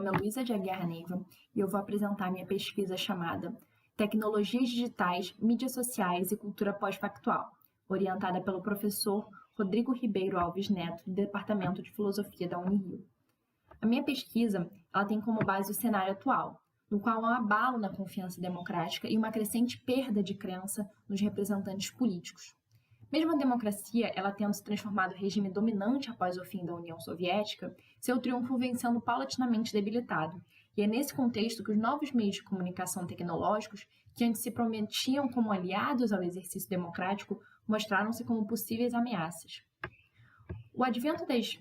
nome é Luísa de Aguiar Neiva e eu vou apresentar minha pesquisa chamada Tecnologias Digitais, Mídias Sociais e Cultura Pós-Factual, orientada pelo professor Rodrigo Ribeiro Alves Neto, do Departamento de Filosofia da Unirio. A minha pesquisa ela tem como base o cenário atual, no qual há um abalo na confiança democrática e uma crescente perda de crença nos representantes políticos. Mesmo a democracia, ela tendo se transformado em regime dominante após o fim da União Soviética, seu triunfo vem sendo paulatinamente debilitado. E é nesse contexto que os novos meios de comunicação tecnológicos, que antes se prometiam como aliados ao exercício democrático, mostraram-se como possíveis ameaças. O advento das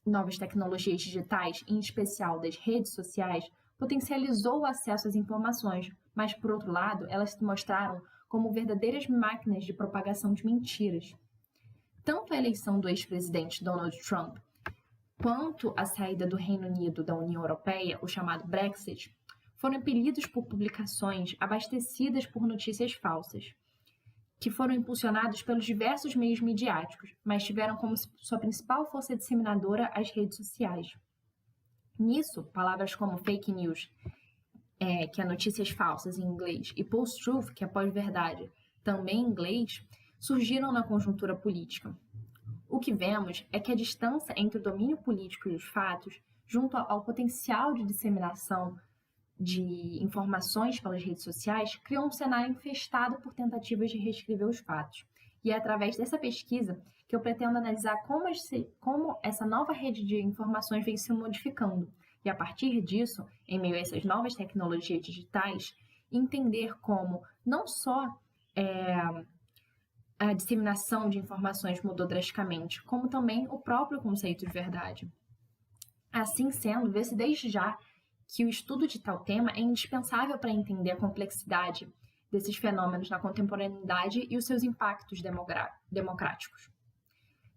novas tecnologias digitais, em especial das redes sociais, potencializou o acesso às informações, mas, por outro lado, elas se mostraram como verdadeiras máquinas de propagação de mentiras. Tanto a eleição do ex-presidente Donald Trump quanto a saída do Reino Unido da União Europeia, o chamado Brexit, foram impelidos por publicações abastecidas por notícias falsas, que foram impulsionados pelos diversos meios midiáticos, mas tiveram como sua principal força disseminadora as redes sociais. Nisso, palavras como fake news, que é notícias falsas em inglês, e post-truth, que é pós-verdade, também em inglês, surgiram na conjuntura política. O que vemos é que a distância entre o domínio político e os fatos, junto ao potencial de disseminação de informações pelas redes sociais, criou um cenário infestado por tentativas de reescrever os fatos. E é através dessa pesquisa que eu pretendo analisar como essa nova rede de informações vem se modificando. E a partir disso, em meio a essas novas tecnologias digitais, entender como não só a disseminação de informações mudou drasticamente, como também o próprio conceito de verdade. Assim sendo, vê-se desde já que o estudo de tal tema é indispensável para entender a complexidade desses fenômenos na contemporaneidade e os seus impactos democráticos.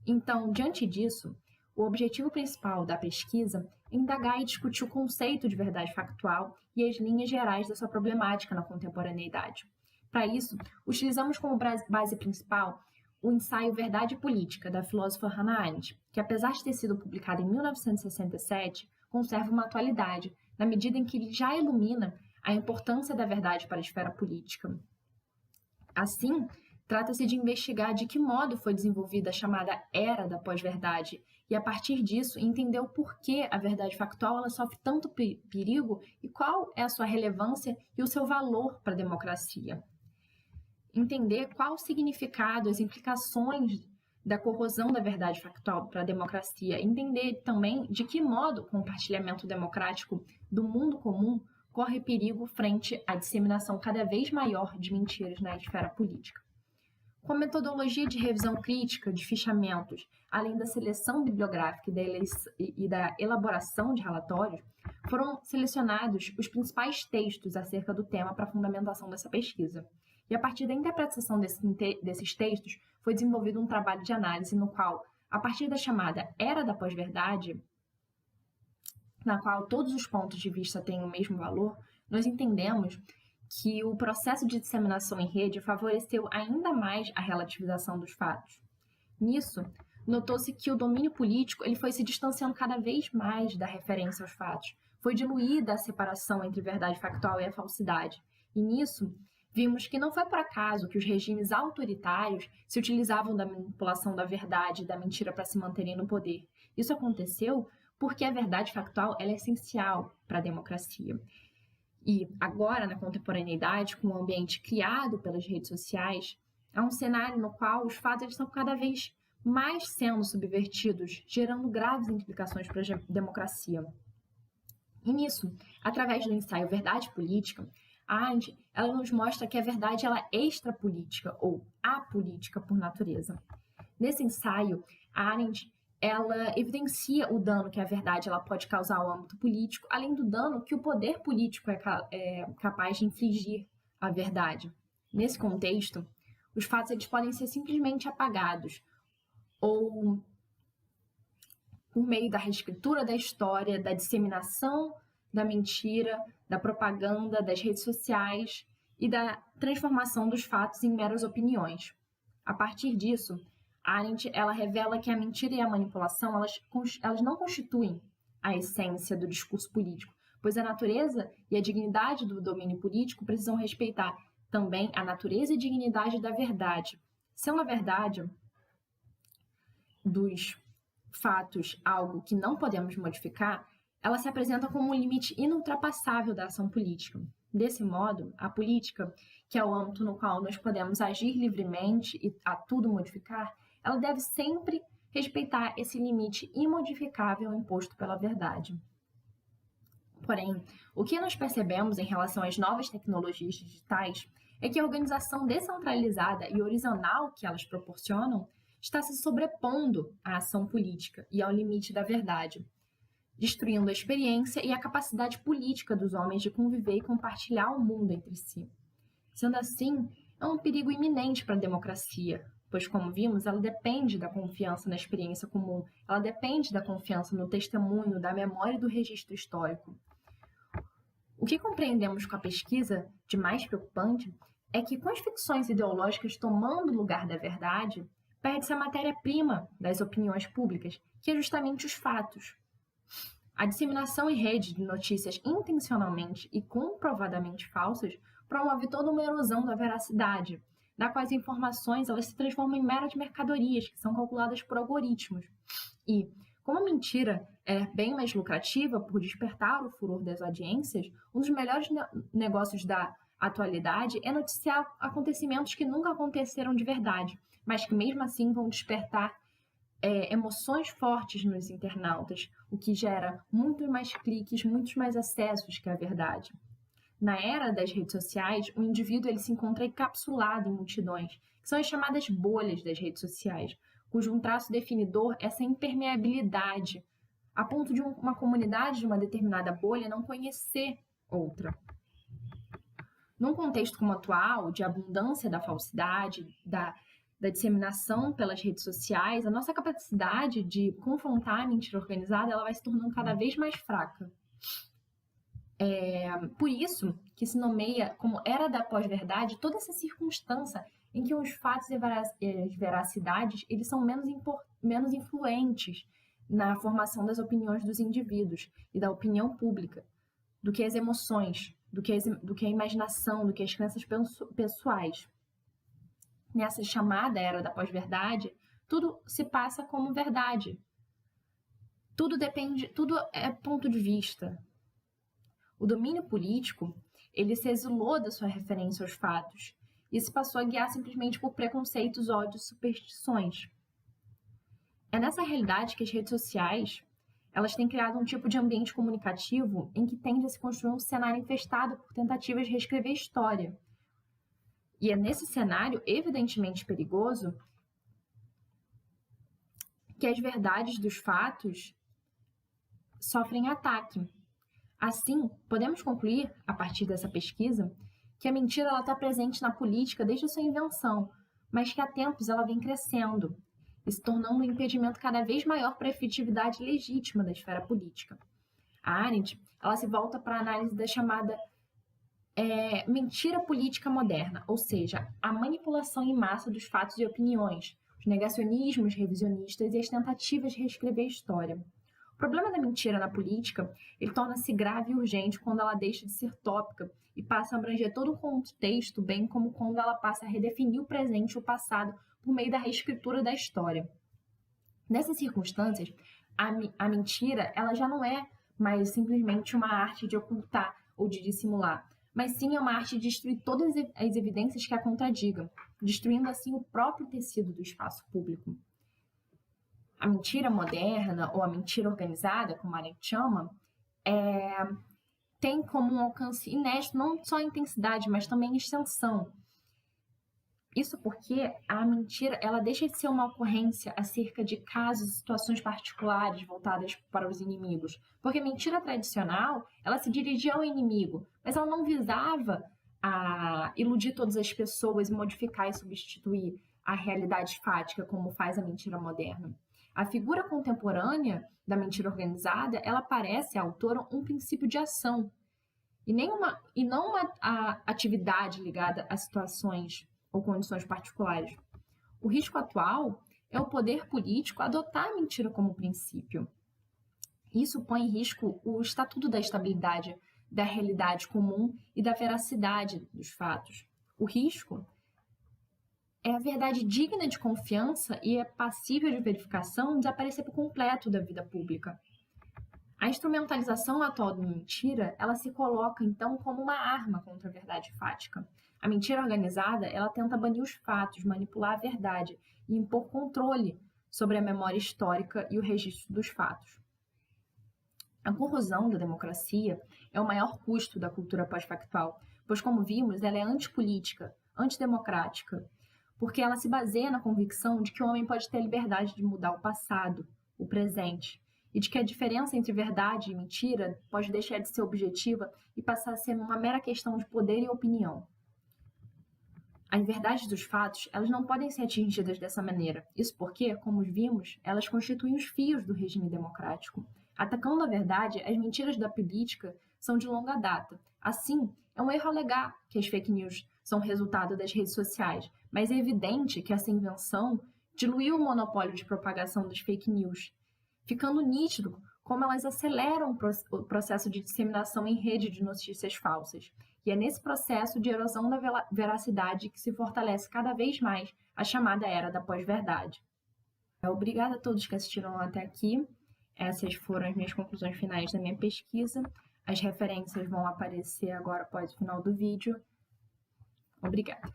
Então, diante disso, o objetivo principal da pesquisa é indagar e discutir o conceito de verdade factual e as linhas gerais da sua problemática na contemporaneidade. Para isso, utilizamos como base principal o ensaio Verdade Política, da filósofa Hannah Arendt, que apesar de ter sido publicado em 1967, conserva uma atualidade, na medida em que ele já ilumina a importância da verdade para a esfera política. Assim, trata-se de investigar de que modo foi desenvolvida a chamada Era da Pós-Verdade e, a partir disso, entender o porquê a verdade factual ela sofre tanto perigo e qual é a sua relevância e o seu valor para a democracia. Entender qual o significado, as implicações da corrosão da verdade factual para a democracia. Entender também de que modo o compartilhamento democrático do mundo comum corre perigo frente à disseminação cada vez maior de mentiras na esfera política. Com a metodologia de revisão crítica de fichamentos, além da seleção bibliográfica e da elaboração de relatórios, foram selecionados os principais textos acerca do tema para a fundamentação dessa pesquisa. E a partir da interpretação desses textos, foi desenvolvido um trabalho de análise no qual, a partir da chamada Era da Pós-Verdade, na qual todos os pontos de vista têm o mesmo valor, nós entendemos que o processo de disseminação em rede favoreceu ainda mais a relativização dos fatos. Nisso, notou-se que o domínio político ele foi se distanciando cada vez mais da referência aos fatos. Foi diluída a separação entre verdade factual e a falsidade. E nisso, vimos que não foi por acaso que os regimes autoritários se utilizavam da manipulação da verdade e da mentira para se manterem no poder. Isso aconteceu porque a verdade factual ela é essencial para a democracia. E agora, na contemporaneidade, com o ambiente criado pelas redes sociais, há um cenário no qual os fatos estão cada vez mais sendo subvertidos, gerando graves implicações para a democracia. E nisso, através do ensaio Verdade Política, a Arendt ela nos mostra que a verdade ela é extrapolítica ou apolítica por natureza. Nesse ensaio, a Arendt ela evidencia o dano que a verdade ela pode causar ao âmbito político, além do dano que o poder político é capaz de infligir à verdade. Nesse contexto, os fatos eles podem ser simplesmente apagados, ou por meio da reescritura da história, da disseminação da mentira, da propaganda, das redes sociais e da transformação dos fatos em meras opiniões. A partir disso, Arendt ela revela que a mentira e a manipulação elas não constituem a essência do discurso político, pois a natureza e a dignidade do domínio político precisam respeitar também a natureza e dignidade da verdade. Sendo a verdade dos fatos algo que não podemos modificar, ela se apresenta como um limite inultrapassável da ação política. Desse modo, a política, que é o âmbito no qual nós podemos agir livremente e a tudo modificar, ela deve sempre respeitar esse limite imodificável imposto pela verdade. Porém, o que nós percebemos em relação às novas tecnologias digitais é que a organização descentralizada e horizontal que elas proporcionam está se sobrepondo à ação política e ao limite da verdade, destruindo a experiência e a capacidade política dos homens de conviver e compartilhar o mundo entre si. Sendo assim, é um perigo iminente para a democracia, pois, como vimos, ela depende da confiança na experiência comum, ela depende da confiança no testemunho, da memória e do registro histórico. O que compreendemos com a pesquisa de mais preocupante é que, com as ficções ideológicas tomando o lugar da verdade, perde-se a matéria-prima das opiniões públicas, que é justamente os fatos. A disseminação em rede de notícias intencionalmente e comprovadamente falsas promove toda uma erosão da veracidade, da qual as informações elas se transformam em meras mercadorias que são calculadas por algoritmos. E, como a mentira é bem mais lucrativa por despertar o furor das audiências, um dos melhores negócios da atualidade é noticiar acontecimentos que nunca aconteceram de verdade, mas que mesmo assim vão despertar emoções fortes nos internautas, o que gera muitos mais cliques, muitos mais acessos que a verdade. Na era das redes sociais, o indivíduo ele se encontra encapsulado em multidões, que são as chamadas bolhas das redes sociais, cujo um traço definidor é essa impermeabilidade, a ponto de uma comunidade de uma determinada bolha não conhecer outra. Num contexto como o atual, de abundância da falsidade, da disseminação pelas redes sociais, a nossa capacidade de confrontar a mentira organizada ela vai se tornando cada vez mais fraca. Por isso que se nomeia como era da pós-verdade toda essa circunstância em que os fatos e as veracidades eles são menos influentes na formação das opiniões dos indivíduos e da opinião pública do que as emoções, do que a imaginação, do que as crenças pessoais. Nessa chamada era da pós-verdade, tudo se passa como verdade. Tudo é ponto de vista. O domínio político, ele se exilou da sua referência aos fatos e se passou a guiar simplesmente por preconceitos, ódios, superstições. É nessa realidade que as redes sociais, elas têm criado um tipo de ambiente comunicativo em que tende a se construir um cenário infestado por tentativas de reescrever a história. E é nesse cenário evidentemente perigoso que as verdades dos fatos sofrem ataque. Assim, podemos concluir, a partir dessa pesquisa, que a mentira está presente na política desde a sua invenção, mas que há tempos ela vem crescendo e se tornando um impedimento cada vez maior para a efetividade legítima da esfera política. A Arendt ela se volta para a análise da chamada mentira política moderna, ou seja, a manipulação em massa dos fatos e opiniões, os negacionismos revisionistas e as tentativas de reescrever a história. O problema da mentira na política, ele torna-se grave e urgente quando ela deixa de ser tópica e passa a abranger todo o contexto, bem como quando ela passa a redefinir o presente e o passado por meio da reescritura da história. Nessas circunstâncias, a mentira ela já não é mais simplesmente uma arte de ocultar ou de dissimular, mas sim é uma arte de destruir todas as evidências que a contradigam, destruindo assim o próprio tecido do espaço público. A mentira moderna, ou a mentira organizada, como a Arendt chama, tem como um alcance inédito não só a intensidade, mas também a extensão. Isso porque a mentira ela deixa de ser uma ocorrência acerca de casos e situações particulares voltadas para os inimigos. Porque a mentira tradicional, ela se dirigia ao inimigo, mas ela não visava a iludir todas as pessoas e modificar e substituir a realidade fática como faz a mentira moderna. A figura contemporânea da mentira organizada, ela parece, a autora, um princípio de ação e não uma atividade ligada a situações ou condições particulares. O risco atual é o poder político adotar a mentira como princípio. Isso põe em risco o estatuto da estabilidade, da realidade comum e da veracidade dos fatos. O risco é a verdade digna de confiança e é passível de verificação desaparecer por completo da vida pública. A instrumentalização atual da mentira, ela se coloca então como uma arma contra a verdade fática. A mentira organizada, ela tenta banir os fatos, manipular a verdade e impor controle sobre a memória histórica e o registro dos fatos. A corrosão da democracia é o maior custo da cultura pós-factual, pois, como vimos, ela é antipolítica, antidemocrática, porque ela se baseia na convicção de que o homem pode ter a liberdade de mudar o passado, o presente, e de que a diferença entre verdade e mentira pode deixar de ser objetiva e passar a ser uma mera questão de poder e opinião. As verdades dos fatos, elas não podem ser atingidas dessa maneira. Isso porque, como vimos, elas constituem os fios do regime democrático. Atacando a verdade, as mentiras da política são de longa data. Assim, é um erro alegar que as fake news são resultado das redes sociais, mas é evidente que essa invenção diluiu o monopólio de propagação das fake news, ficando nítido como elas aceleram o processo de disseminação em rede de notícias falsas. E é nesse processo de erosão da veracidade que se fortalece cada vez mais a chamada era da pós-verdade. Obrigada a todos que assistiram até aqui. Essas foram as minhas conclusões finais da minha pesquisa. As referências vão aparecer agora após o final do vídeo. Obrigada.